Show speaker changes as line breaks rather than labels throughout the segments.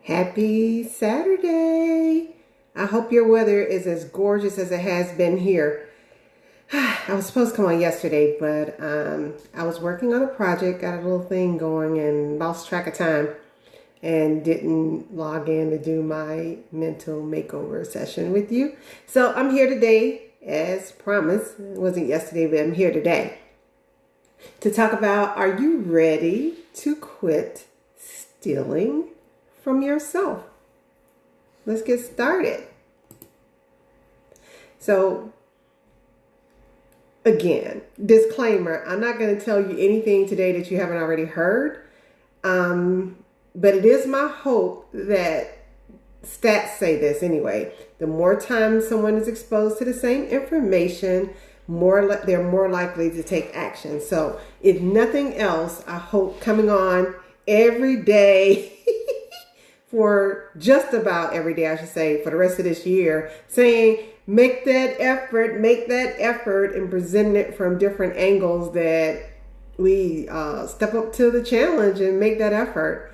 Happy Saturday. I hope your weather is as gorgeous as it has been here. I was supposed to come on yesterday, but I was working on a project, got a little thing going and lost track of time and didn't log in to do my mental makeover session with you. So I'm here today as promised. It wasn't yesterday, but I'm here today to talk about, are you ready to quit stealing from yourself? Let's get started. So again, disclaimer, I'm not going to tell you anything today that you haven't already heard. But it is my hope that stats say this anyway. The more time someone is exposed to the same information, they're more likely to take action. So if nothing else, I hope coming on every day for just about every day, I should say, for the rest of this year, saying, make that effort and present it from different angles, that we step up to the challenge and make that effort.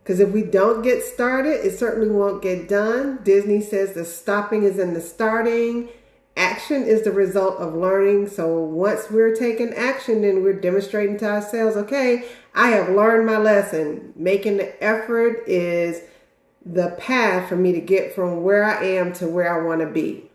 Because if we don't get started, it certainly won't get done. Disney says the stopping is in the starting. Action is the result of learning. So once we're taking action, then we're demonstrating to ourselves, okay, I have learned my lesson. Making the effort is the path for me to get from where I am to where I want to be.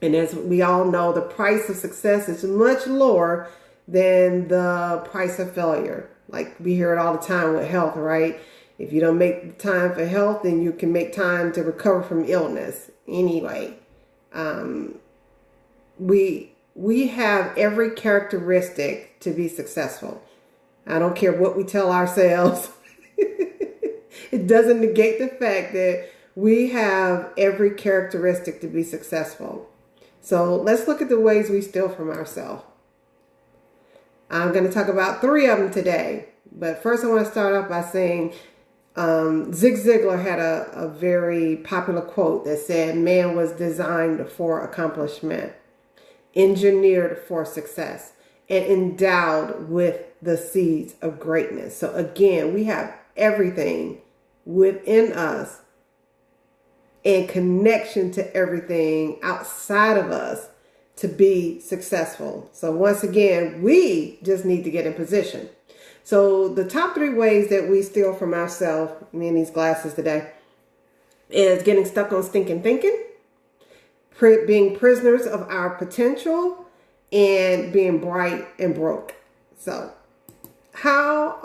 And as we all know, the price of success is much lower than the price of failure. Like we hear it all the time with health, right? If you don't make time for health, then you can make time to recover from illness. Anyway, we have every characteristic to be successful. I don't care what we tell ourselves. It doesn't negate the fact that we have every characteristic to be successful. So let's look at the ways we steal from ourselves. I'm going to talk about 3 of them today. But first I want to start off by saying Zig Ziglar had a very popular quote that said, man was designed for accomplishment, engineered for success, and endowed with the seeds of greatness. So again, we have everything within us and connection to everything outside of us to be successful. So once again, we just need to get in position. So the top 3 ways that we steal from ourselves, me and these glasses today, is getting stuck on stinking thinking, being prisoners of our potential, and being bright and broke. So how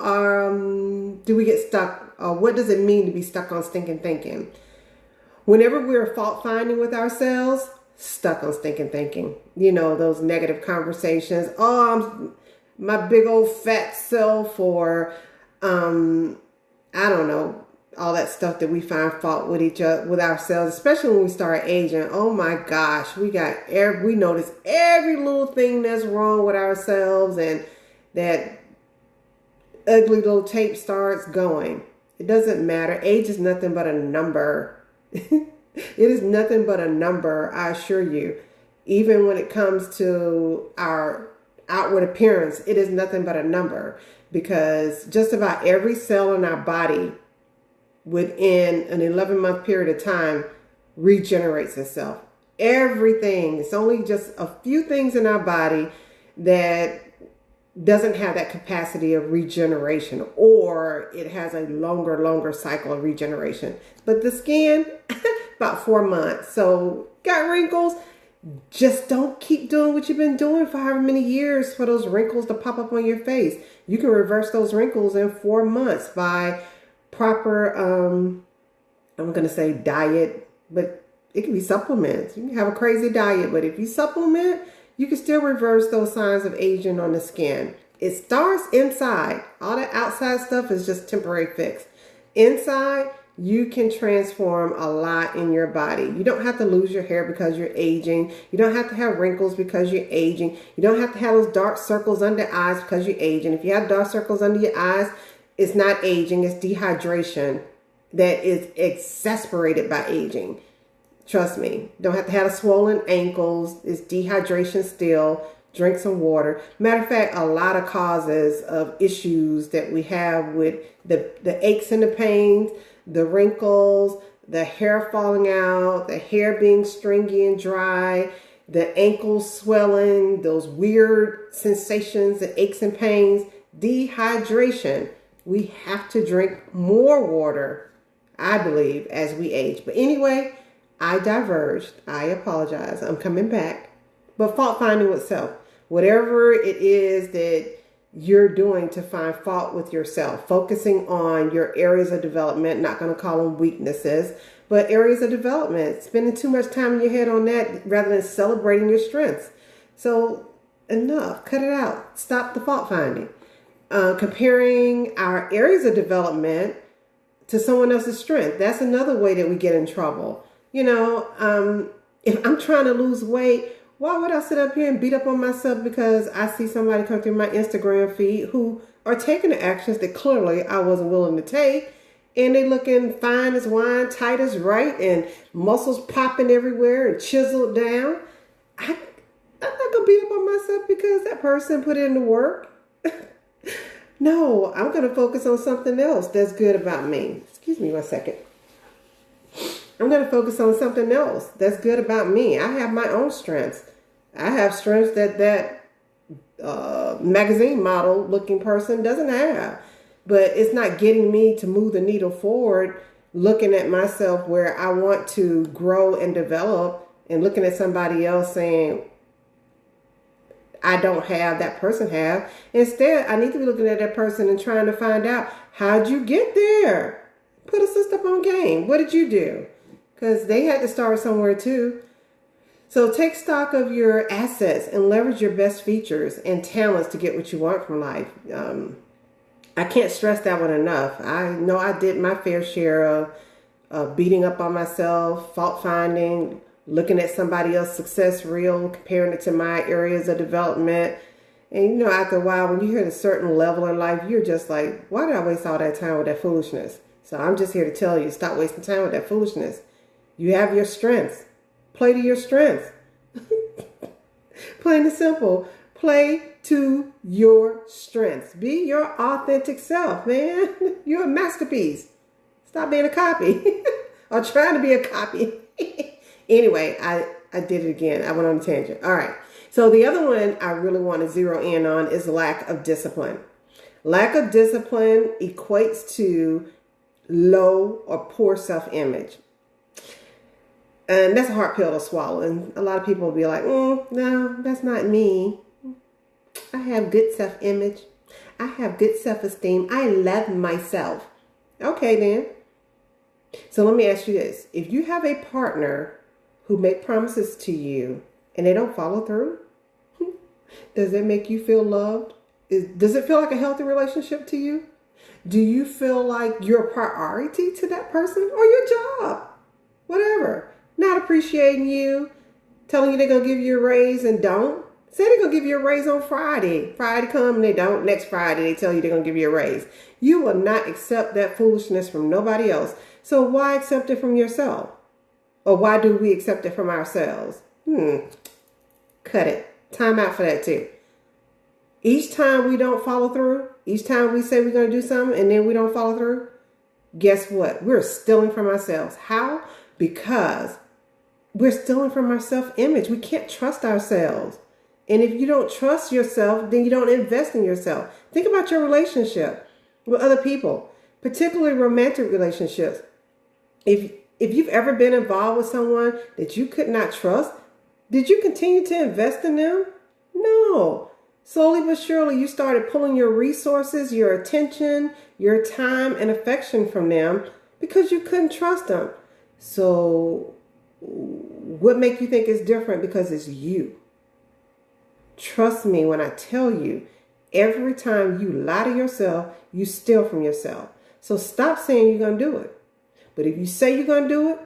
do we get stuck? What does it mean to be stuck on stinking thinking? Whenever we're fault finding with ourselves, stuck on stinking thinking. You know, those negative conversations. Oh, I'm my big old fat self, or I don't know, all that stuff that we find fault with each other, with ourselves, especially when we start aging. Oh my gosh, we notice every little thing that's wrong with ourselves, and that ugly little tape starts going. It doesn't matter. Age is nothing but a number. It is nothing but a number, I assure you. Even when it comes to our outward appearance, it is nothing but a number, because just about every cell in our body within an 11-month period of time regenerates itself. Everything. It's only just a few things in our body that doesn't have that capacity of regeneration, or it has a longer cycle of regeneration. But the skin, about 4 months. So got wrinkles, just don't keep doing what you've been doing for however many years for those wrinkles to pop up on your face. You can reverse those wrinkles in 4 months by proper, I'm going to say diet, but it can be supplements. You can have a crazy diet, but if you supplement, you can still reverse those signs of aging on the skin. It starts inside. All that outside stuff is just temporary fix. Inside, you can transform a lot in your body. You don't have to lose your hair because you're aging. You don't have to have wrinkles because you're aging. You don't have to have those dark circles under your eyes because you're aging. If you have dark circles under your eyes, it's not aging, it's dehydration that is exasperated by aging. Trust me, don't have to have swollen ankles. It's dehydration still. Drink some water. Matter of fact, a lot of causes of issues that we have with the aches and the pains, the wrinkles, the hair falling out, the hair being stringy and dry, the ankles swelling, those weird sensations and aches and pains, dehydration. We have to drink more water, I believe, as we age. But anyway, I diverged. I apologize. I'm coming back. But fault finding with self. Whatever it is that you're doing to find fault with yourself, focusing on your areas of development, not going to call them weaknesses, but areas of development, spending too much time in your head on that rather than celebrating your strengths. So enough, cut it out. Stop the fault finding. Comparing our areas of development to someone else's strength. That's another way that we get in trouble. You know, if I'm trying to lose weight, why would I sit up here and beat up on myself because I see somebody come through my Instagram feed who are taking the actions that clearly I wasn't willing to take, and they looking fine as wine, tight as right, and muscles popping everywhere and chiseled down. I'm not going to beat up on myself because that person put in the work. No, I'm going to focus on something else that's good about me. Excuse me one second. I'm going to focus on something else that's good about me. I have my own strengths. I have strengths that magazine model looking person doesn't have. But it's not getting me to move the needle forward, looking at myself where I want to grow and develop, and looking at somebody else saying, I don't have, that person have. Instead, I need to be looking at that person and trying to find out, how'd you get there? Put a sister on game. What did you do? Because they had to start somewhere too. So take stock of your assets and leverage your best features and talents to get what you want from life. I can't stress that one enough. I know I did my fair share of beating up on myself, fault finding, looking at somebody else's success reel, comparing it to my areas of development. And you know, after a while, when you hit a certain level in life, you're just like, why did I waste all that time with that foolishness? So I'm just here to tell you, stop wasting time with that foolishness. You have your strengths. Play to your strengths. Plain and simple. Play to your strengths. Be your authentic self, man. You're a masterpiece. Stop being a copy. Or trying to be a copy. Anyway, I did it again. I went on a tangent. All right. So the other one I really want to zero in on is lack of discipline. Lack of discipline equates to low or poor self-image. And that's a hard pill to swallow. And a lot of people will be like, no, that's not me. I have good self-image. I have good self-esteem. I love myself. Okay, then. So let me ask you this. If you have a partner who make promises to you and they don't follow through, does that make you feel loved? Does it feel like a healthy relationship to you? Do you feel like you're a priority to that person or your job? Whatever. Not appreciating you, telling you they're going to give you a raise and don't. Say they're going to give you a raise on Friday. Friday come and they don't. Next Friday they tell you they're going to give you a raise. You will not accept that foolishness from nobody else. So why accept it from yourself? Or why do we accept it from ourselves? Cut it. Time out for that too. Each time we don't follow through, each time we say we're going to do something and then we don't follow through, guess what? We're stealing from ourselves. How? Because we're stealing from our self-image. We can't trust ourselves. And if you don't trust yourself, then you don't invest in yourself. Think about your relationship with other people, particularly romantic relationships. If you've ever been involved with someone that you could not trust, did you continue to invest in them? No. Slowly but surely, you started pulling your resources, your attention, your time, and affection from them because you couldn't trust them. So what makes you think it's different? Because it's you. Trust me when I tell you, every time you lie to yourself, you steal from yourself. So stop saying you're going to do it. But if you say you're going to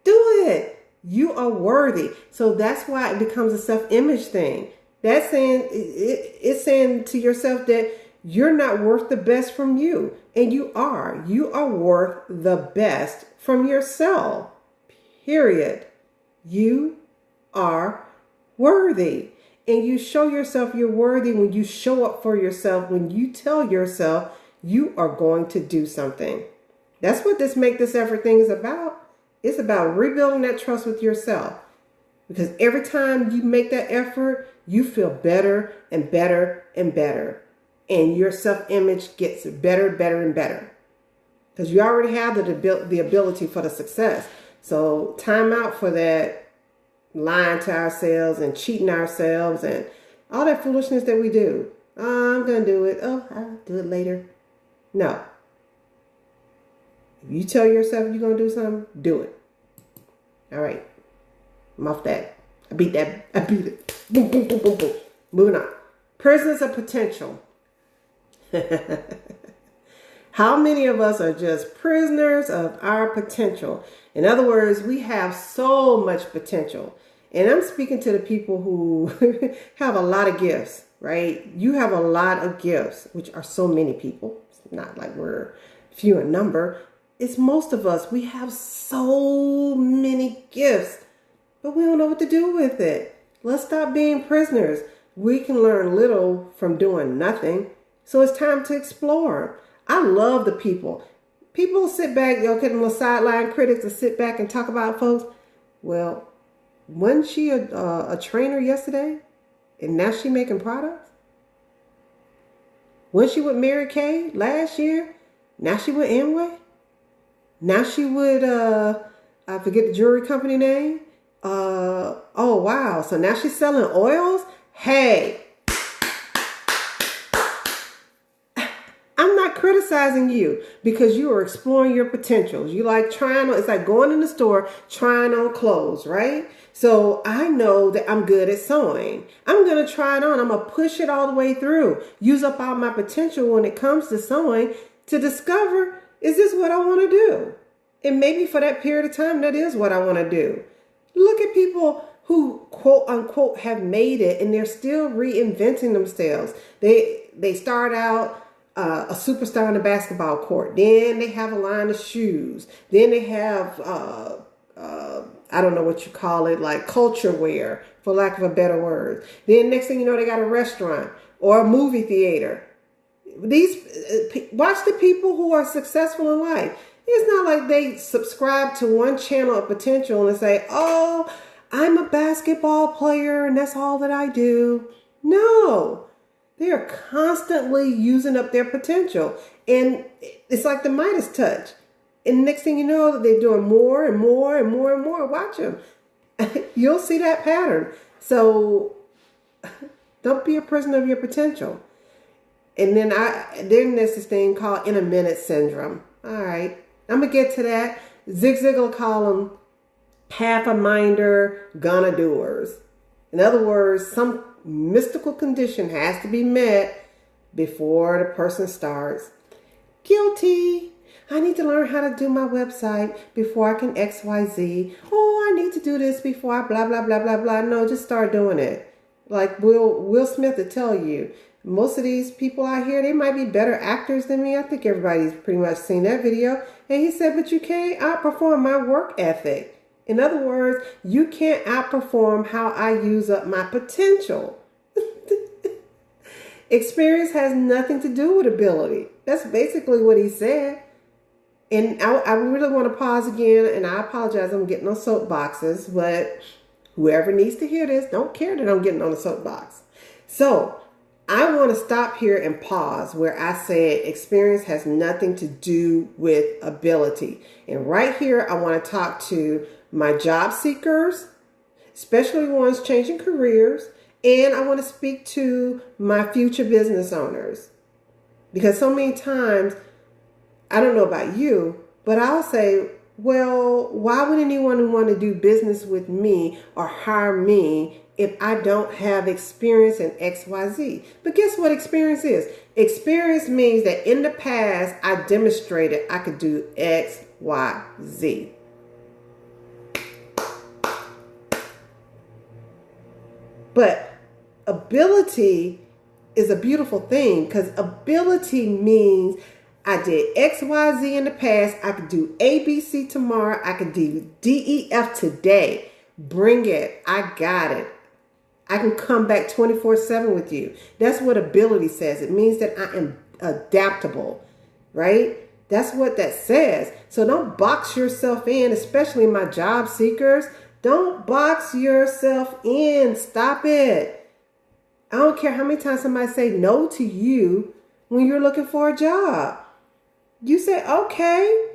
do it. You are worthy. So that's why it becomes a self-image thing. That's saying, it's saying to yourself that you're not worth the best from you. And you are. You are worth the best from yourself. Period. You are worthy. And you show yourself you're worthy when you show up for yourself, when you tell yourself you are going to do something. That's what this Make This Effort thing is about. It's about rebuilding that trust with yourself. Because every time you make that effort, you feel better and better and better. And your self-image gets better, better, and better. Because you already have the ability for the success. So time out for that lying to ourselves and cheating ourselves and all that foolishness that we do. Oh, I'm going to do it. Oh, I'll do it later. No. If you tell yourself you're going to do something, do it. All right. I'm off that. I beat it. Boom, boom, boom, boom, boom. Moving on. Prisoners of potential. How many of us are just prisoners of our potential? In other words, we have so much potential. And I'm speaking to the people who have a lot of gifts, right? You have a lot of gifts, which are so many people. It's not like we're few in number. It's most of us. We have so many gifts, but we don't know what to do with it. Let's stop being prisoners. We can learn little from doing nothing. So it's time to explore. I love the people. People sit back, okay, the little sideline critics to sit back and talk about folks. Well, wasn't she a trainer yesterday? And now she making products? Wasn't she with Mary Kay last year? Now she with Amway? Now she would, I forget the jewelry company name. Oh, wow. So now she's selling oils? Hey, I'm not criticizing you because you are exploring your potentials. You like trying on, it's like going in the store, trying on clothes, right? So I know that I'm good at sewing. I'm going to try it on. I'm going to push it all the way through. Use up all my potential when it comes to sewing to discover, is this what I want to do? And maybe for that period of time, that is what I want to do. Look at people who quote unquote have made it and they're still reinventing themselves. They start out a superstar on the basketball court. Then they have a line of shoes. Then they have, I don't know what you call it, like culture wear, for lack of a better word. Then next thing you know, they got a restaurant or a movie theater. Watch the people who are successful in life. It's not like they subscribe to one channel of potential and say, oh, I'm a basketball player and that's all that I do. No, they are constantly using up their potential. And it's like the Midas touch. And next thing you know, they're doing more and more and more and more. Watch them. You'll see that pattern. So don't be a prisoner of your potential. And then then there's this thing called in a minute syndrome. All right. I'm going to get to that. Zig Ziglar call them half a minder gonna doers. In other words, some mystical condition has to be met before the person starts. Guilty. I need to learn how to do my website before I can XYZ. Oh, I need to do this before I blah, blah, blah, blah, blah. No, just start doing it. Like Will Smith to tell you. Most of these people out here, they might be better actors than me. I think everybody's pretty much seen that video. And he said, but you can't outperform my work ethic. In other words, you can't outperform how I use up my potential. Experience has nothing to do with ability. That's basically what he said. And I really want to pause again, and I apologize, I'm getting on soapboxes, but whoever needs to hear this, don't care that I'm getting on a soapbox. So I want to stop here and pause where I said experience has nothing to do with ability. And right here, I want to talk to my job seekers, especially ones changing careers, and I want to speak to my future business owners. Because so many times, I don't know about you, but I'll say, well, why would anyone want to do business with me or hire me if I don't have experience in XYZ? But guess what experience is? Experience means that in the past, I demonstrated I could do XYZ. But ability is a beautiful thing because ability means I did XYZ in the past. I could do ABC tomorrow. I could do DEF today. Bring it. I got it. I can come back 24/7 with you. That's what ability says. It means that I am adaptable, right? That's what that says. So don't box yourself in, especially my job seekers. Don't box yourself in. Stop it. I don't care how many times somebody say no to you when you're looking for a job. You say, okay,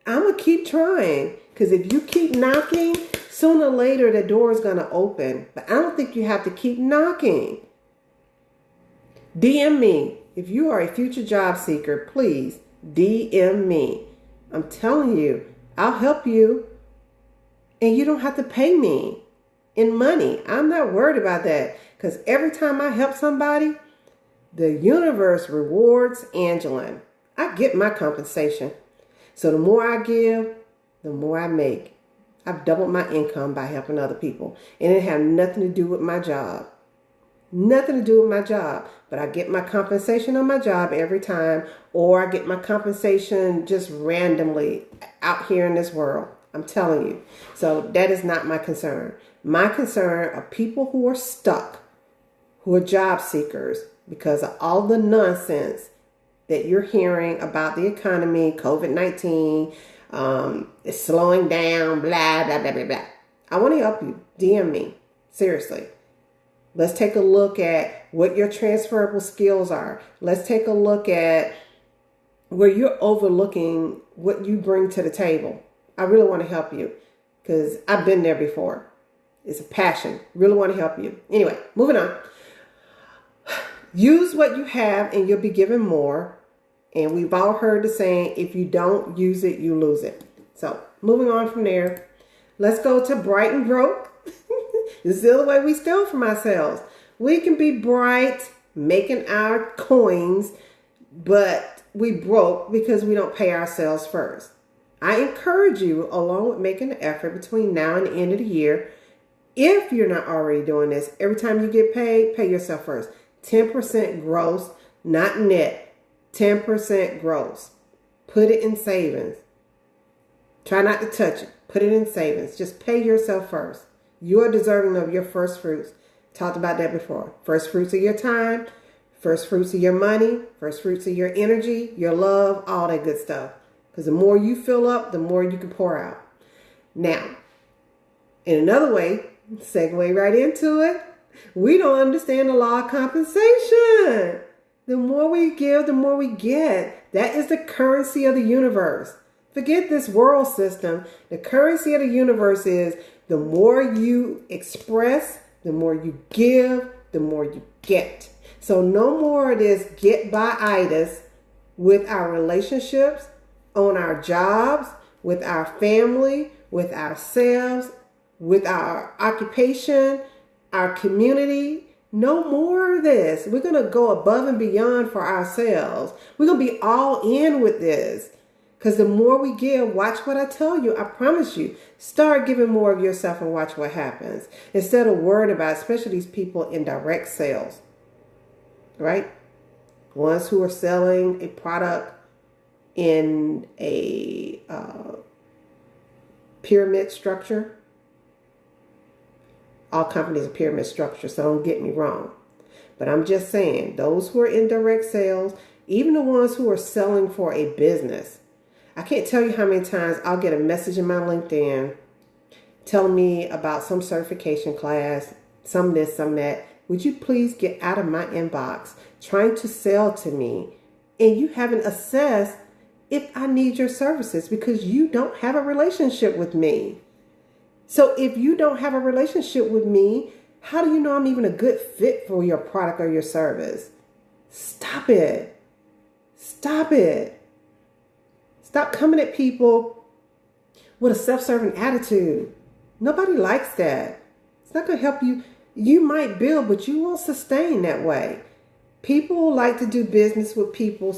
I'm going to keep trying. Because if you keep knocking, sooner or later the door is going to open. But I don't think you have to keep knocking. DM me. If you are a future job seeker, please DM me. I'm telling you, I'll help you. And you don't have to pay me in money. I'm not worried about that. Because every time I help somebody, the universe rewards Angeline. I get my compensation. So the more I give, the more I make. I've doubled my income by helping other people. And it had nothing to do with my job. Nothing to do with my job. But I get my compensation on my job every time. Or I get my compensation just randomly out here in this world. I'm telling you. So that is not my concern. My concern are people who are stuck, who are job seekers because of all the nonsense that you're hearing about the economy, COVID-19, it's slowing down, blah, blah, blah, blah, blah. I want to help you. DM me. Seriously. Let's take a look at what your transferable skills are. Let's take a look at where you're overlooking what you bring to the table. I really want to help you because I've been there before. It's a passion. Really want to help you. Anyway, moving on. Use what you have and you'll be given more. And we've all heard the saying, if you don't use it, you lose it. So moving on from there, let's go to bright and broke. This is the other way we steal from ourselves. We can be bright, making our coins, but we broke because we don't pay ourselves first. I encourage you, along with making an effort between now and the end of the year, if you're not already doing this, every time you get paid, pay yourself first. 10% gross, not net. 10% gross. Put it in savings. Try not to touch it. Put it in savings. Just pay yourself first. You are deserving of your first fruits. Talked about that before. First fruits of your time, first fruits of your money, first fruits of your energy, your love, all that good stuff. Because the more you fill up, the more you can pour out. Now, in another way, segue right into it, we don't understand the law of compensation. The more we give, the more we get. That is the currency of the universe. Forget this world system. The currency of the universe is the more you express, the more you give, the more you get. So no more of this get-by-itis with our relationships, on our jobs, with our family, with ourselves, with our occupation, our community. No more of this. We're going to go above and beyond for ourselves. We're going to be all in with this. Because the more we give, watch what I tell you. I promise you. Start giving more of yourself and watch what happens. Instead of worrying about, especially these people in direct sales. Right? Ones who are selling a product in a pyramid structure. All companies are pyramid structure, so don't get me wrong. But I'm just saying, those who are in direct sales, even the ones who are selling for a business. I can't tell you how many times I'll get a message in my LinkedIn telling me about some certification class, some this, some that. Would you please get out of my inbox trying to sell to me? And you haven't assessed if I need your services because you don't have a relationship with me. So if you don't have a relationship with me, how do you know I'm even a good fit for your product or your service? Stop it. Stop it. Stop coming at people with a self-serving attitude. Nobody likes that. It's not going to help you. You might build, but you won't sustain that way. People like to do business with people,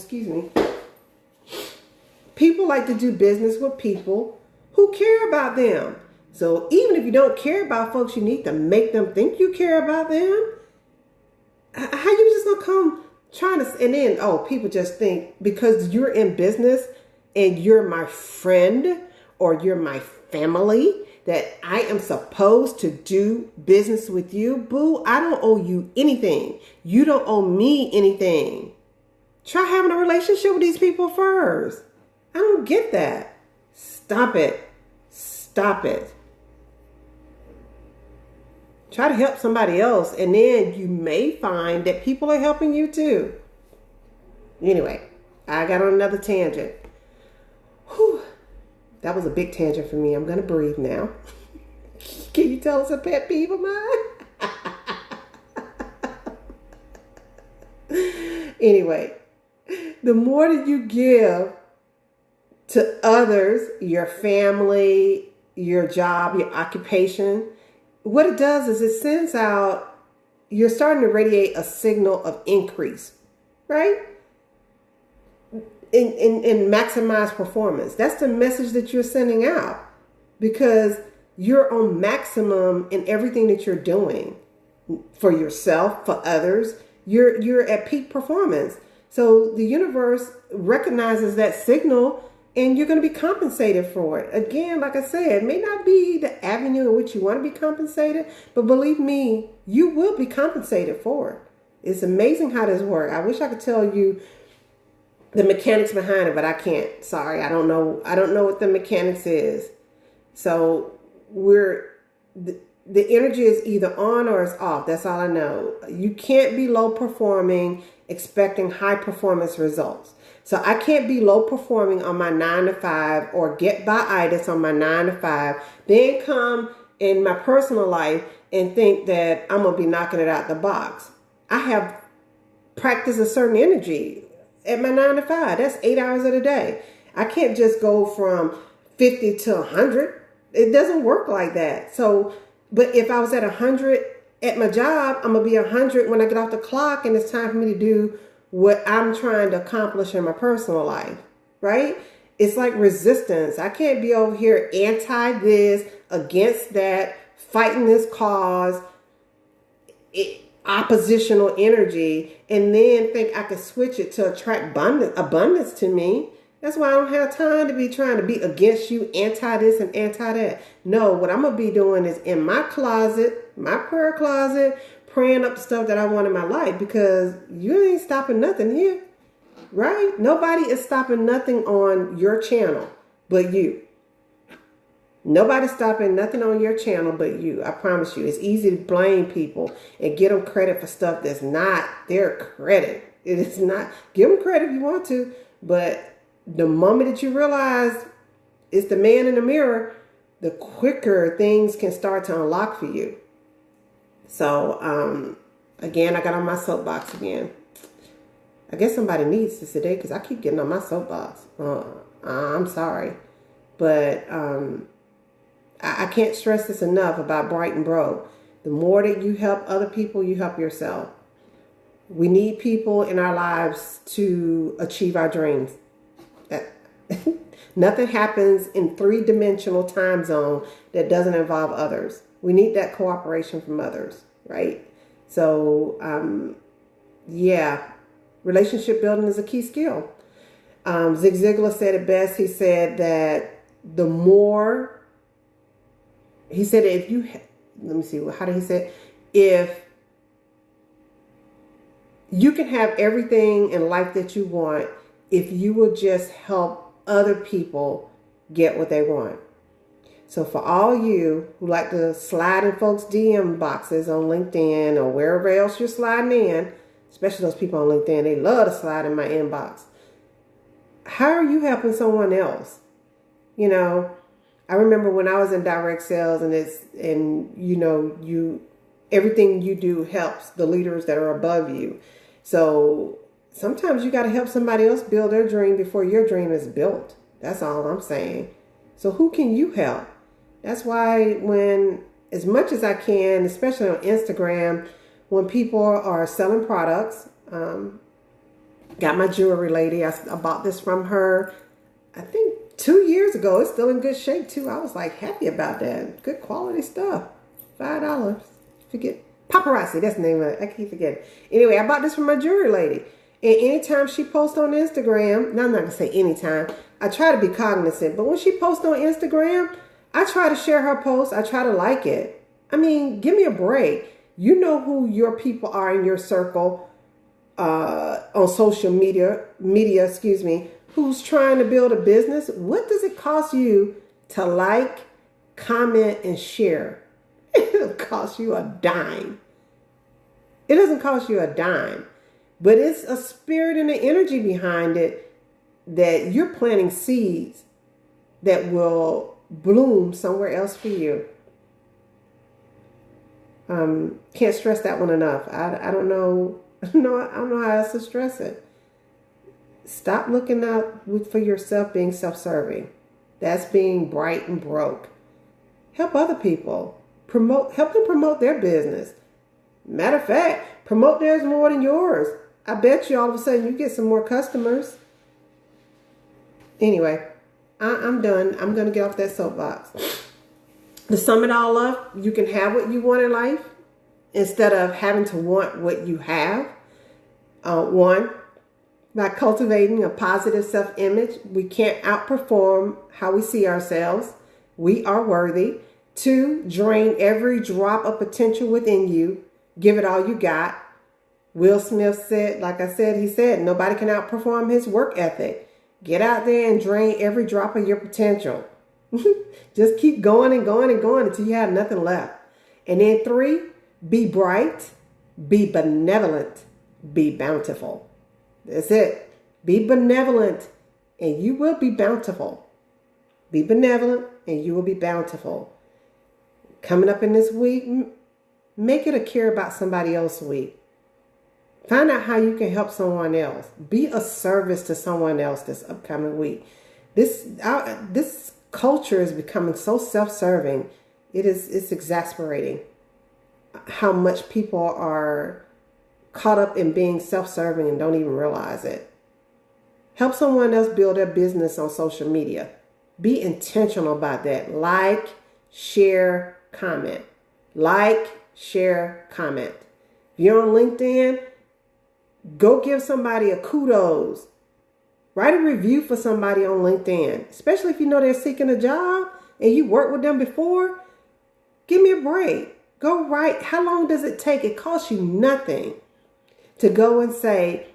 People like to do business with people who care about them. So even if you don't care about folks, you need to make them think you care about them. How you just gonna come trying to, and then, people just think because you're in business and you're my friend or you're my family that I am supposed to do business with you. Boo, I don't owe you anything. You don't owe me anything. Try having a relationship with these people first. I don't get that. Stop it. Stop it. Try to help somebody else, and then you may find that people are helping you too. Anyway, I got on another tangent. Whew. That was a big tangent for me. I'm going to breathe now. Can you tell us a pet peeve of mine? Anyway, the more that you give to others, your family, your job, your occupation, what it does is it sends out, you're starting to radiate a signal of increase, right? And maximize performance. That's the message that you're sending out, because you're on maximum in everything that you're doing for yourself, for others. You're at peak performance. So the universe recognizes that signal, and you're going to be compensated for it. Again, like I said, it may not be the avenue in which you want to be compensated, but believe me, you will be compensated for it. It's amazing how this works. I wish I could tell you the mechanics behind it, but I can't. Sorry, I don't know what the mechanics is. So the energy is either on or it's off. That's all I know. You can't be low performing expecting high performance results. So I can't be low performing on my 9 to 5 or get by itis on my 9 to 5, then come in my personal life and think that I'm going to be knocking it out the box. I have practiced a certain energy at my 9 to 5. That's 8 hours of the day. I can't just go from 50 to 100. It doesn't work like that. So, but if I was at 100 at my job, I'm going to be 100 when I get off the clock, and it's time for me to do what I'm trying to accomplish in my personal life, right? It's like resistance. I can't be over here anti this, against that, fighting this cause, oppositional energy, and then think I can switch it to attract abundance to me. That's why I don't have time to be trying to be against you, anti this and anti that. No, what I'm going to be doing is in my closet, my prayer closet, praying up the stuff that I want in my life, because you ain't stopping nothing here, right? Nobody is stopping nothing on your channel but you. Nobody's stopping nothing on your channel but you. I promise you. It's easy to blame people and get them credit for stuff that's not their credit. It is not. Give them credit if you want to, but the moment that you realize it's the man in the mirror, the quicker things can start to unlock for you. So, again, I got on my soapbox again. I guess somebody needs this today, because I keep getting on my soapbox. I'm sorry. But I can't stress this enough about Bright and Broke. The more that you help other people, you help yourself. We need people in our lives to achieve our dreams. Nothing happens in 3-dimensional time zone that doesn't involve others. We need that cooperation from others, right? So, yeah, relationship building is a key skill. Zig Ziglar said it best. He said that the more, he said, if you, let me see, how did he say it? If you can have everything in life that you want, if you will just help other people get what they want. So for all you who like to slide in folks' DM boxes on LinkedIn or wherever else you're sliding in, especially those people on LinkedIn, they love to slide in my inbox. How are you helping someone else? You know, I remember when I was in direct sales, and everything you do helps the leaders that are above you. So sometimes you got to help somebody else build their dream before your dream is built. That's all I'm saying. So who can you help? That's why as much as I can, especially on Instagram, when people are selling products, got my jewelry lady. I bought this from her, I think 2 years ago. It's still in good shape too. I was like happy about that. Good quality stuff. $5. Forget paparazzi. That's the name of it. I keep forgetting. Anyway, I bought this from my jewelry lady. And anytime she posts on Instagram, now I'm not going to say anytime, I try to be cognizant. But when she posts on Instagram, I try to share her post. I try to like it. I mean, give me a break. You know who your people are in your circle on social media, who's trying to build a business, what does it cost you to like, comment, and share? It'll cost you a dime. It doesn't cost you a dime, but it's a spirit and an energy behind it that you're planting seeds that will bloom somewhere else for you. Can't stress that one enough. I don't know. No, I don't know how else to stress it. Stop looking out for yourself being self-serving. That's being bright and broke. Help other people. Help them promote their business. Matter of fact, promote theirs more than yours. I bet you all of a sudden you get some more customers. Anyway, I'm done. I'm going to get off that soapbox. To sum it all up, you can have what you want in life instead of having to want what you have. One, by cultivating a positive self-image, we can't outperform how we see ourselves. We are worthy. Two, drain every drop of potential within you. Give it all you got. Will Smith said, like I said, he said, nobody can outperform his work ethic. Get out there and drain every drop of your potential. Just keep going and going and going until you have nothing left. And then three, be bright, be benevolent, be bountiful. That's it. Be benevolent and you will be bountiful. Be benevolent and you will be bountiful. Coming up in this week, make it a care about somebody else's week. Find out how you can help someone else. Be a service to someone else this upcoming week. This culture is becoming so self-serving. It's exasperating how much people are caught up in being self-serving and don't even realize it. Help someone else build their business on social media. Be intentional about that. Like, share, comment. Like, share, comment. If you're on LinkedIn, go give somebody a kudos. Write a review for somebody on LinkedIn, especially if you know they're seeking a job and you worked with them before. Give me a break. Go write. How long does it take? It costs you nothing to go and say,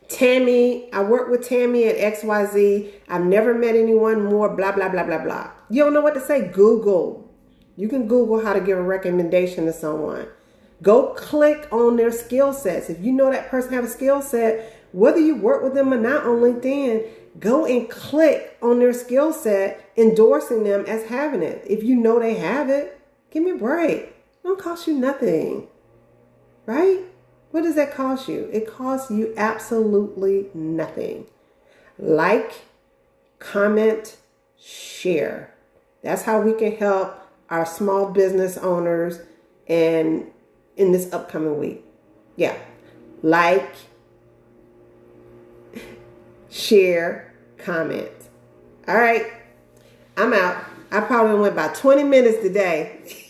Tammy, I work with Tammy at XYZ. I've never met anyone more, blah, blah, blah, blah, blah. You don't know what to say? Google. You can Google how to give a recommendation to someone. Go click on their skill sets. If you know that person have a skill set, whether you work with them or not on LinkedIn, go and click on their skill set, endorsing them as having it. If you know they have it, give me a break. It don't cost you nothing, right? What does that cost you? It costs you absolutely nothing. Like, comment, share. That's how we can help our small business owners and in this upcoming week. Yeah. Like, share, comment. All right. I'm out. I probably went about 20 minutes today.